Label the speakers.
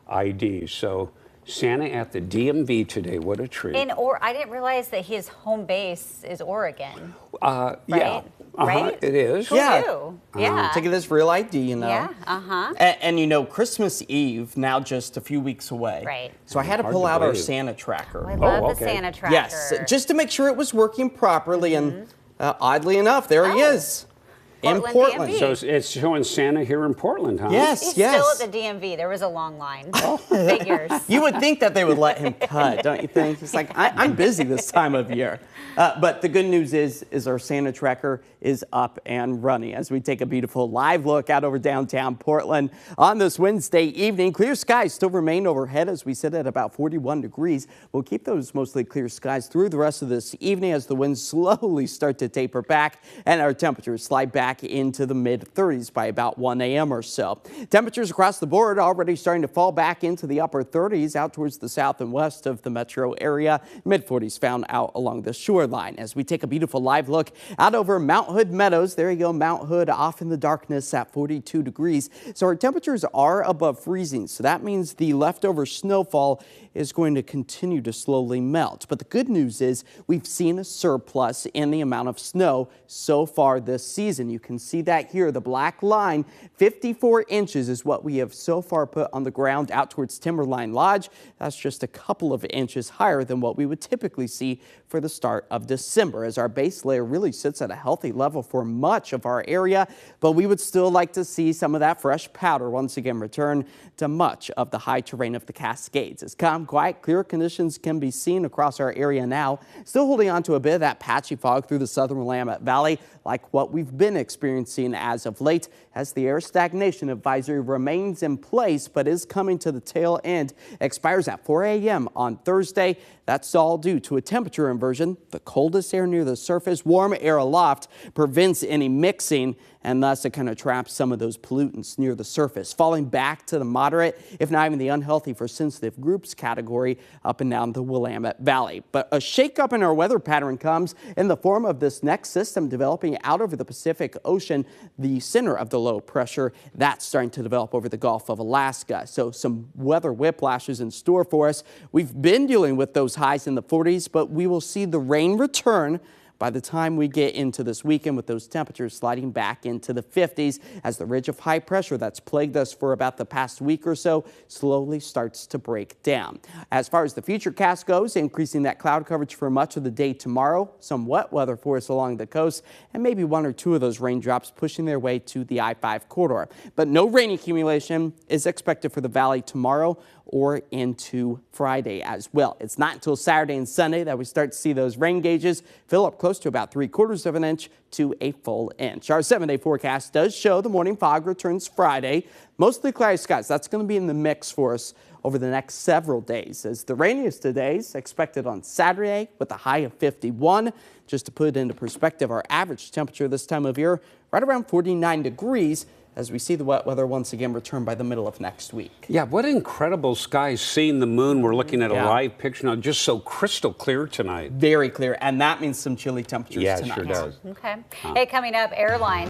Speaker 1: ID. So Santa at the DMV today. What a treat.
Speaker 2: I didn't realize that his home base is Oregon.
Speaker 1: Yeah.
Speaker 2: Right?
Speaker 1: It is.
Speaker 2: Who knew? Yeah.
Speaker 3: Taking this real ID, you know.
Speaker 2: Yeah.
Speaker 3: And you know, Christmas Eve now just a few weeks away.
Speaker 2: Right.
Speaker 3: So I had to pull out our Santa tracker.
Speaker 2: I love the Santa tracker.
Speaker 3: Yes, just to make sure it was working properly. And oddly enough, there he is. In Portland.
Speaker 1: So it's showing Santa here in Portland, huh?
Speaker 3: Yes,
Speaker 2: He's
Speaker 3: yes.
Speaker 2: still at the DMV. There was a long line. Figures.
Speaker 3: You would think that they would let him cut, don't you think? It's like, I'm busy this time of year. But the good news is our Santa tracker is up and running as we take a beautiful live look out over downtown Portland. On this Wednesday evening, clear skies still remain overhead as we sit at about 41 degrees. We'll keep those mostly clear skies through the rest of this evening as the winds slowly start to taper back and our temperatures slide back into the mid-30s by about 1 a.m. or so. Temperatures across the board already starting to fall back into the upper 30s out towards the south and west of the metro area. Mid-40s found out along the shoreline. As we take a beautiful live look out over Mount Hood Meadows. There you go, Mount Hood off in the darkness at 42 degrees. So our temperatures are above freezing. So that means the leftover snowfall is going to continue to slowly melt. But the good news is we've seen a surplus in the amount of snow so far this season. You can see that here, the black line, 54 inches is what we have so far put on the ground out towards Timberline Lodge. That's just a couple of inches higher than what we would typically see for the start of December, as our base layer really sits at a healthy level for much of our area. But we would still like to see some of that fresh powder once again return to much of the high terrain of the Cascades. As calm, quiet, clear conditions can be seen across our area now. Still holding on to a bit of that patchy fog through the southern Willamette Valley, like what we've been experiencing as of late, as the air stagnation advisory remains in place but is coming to the tail end. Expires at 4 a.m. on Thursday. That's all due to a temperature inversion. The coldest air near the surface, warm air aloft, prevents any mixing, and thus it kind of traps some of those pollutants near the surface, falling back to the moderate, if not even the unhealthy for sensitive groups category up and down the Willamette Valley. But a shakeup in our weather pattern comes in the form of this next system developing out over the Pacific Ocean, the center of the low pressure. That's starting to develop over the Gulf of Alaska. So some weather whiplashes in store for us. We've been dealing with those highs in the 40s, but we will see the rain return by the time we get into this weekend, with those temperatures sliding back into the 50s as the ridge of high pressure that's plagued us for about the past week or so slowly starts to break down. As far as the futurecast goes, increasing that cloud coverage for much of the day tomorrow, some wet weather for us along the coast, and maybe one or two of those raindrops pushing their way to the I-5 corridor. But no rain accumulation is expected for the valley tomorrow or into Friday as well. It's not until Saturday and Sunday that we start to see those rain gauges fill up close to about 3/4 of an inch to a full inch. Our 7-day forecast does show the morning fog returns Friday. Mostly cloudy skies. That's going to be in the mix for us over the next several days, as the rainiest of days expected on Saturday with a high of 51. Just to put it into perspective, our average temperature this time of year right around 49 degrees. As we see the wet weather once again return by the middle of next week.
Speaker 1: Yeah, what incredible skies. Seeing the moon, we're looking at a live picture now, just so crystal clear tonight.
Speaker 3: Very clear, and that means some chilly temperatures tonight.
Speaker 1: Yeah, it sure does.
Speaker 2: Okay. Hey, coming up, airlines.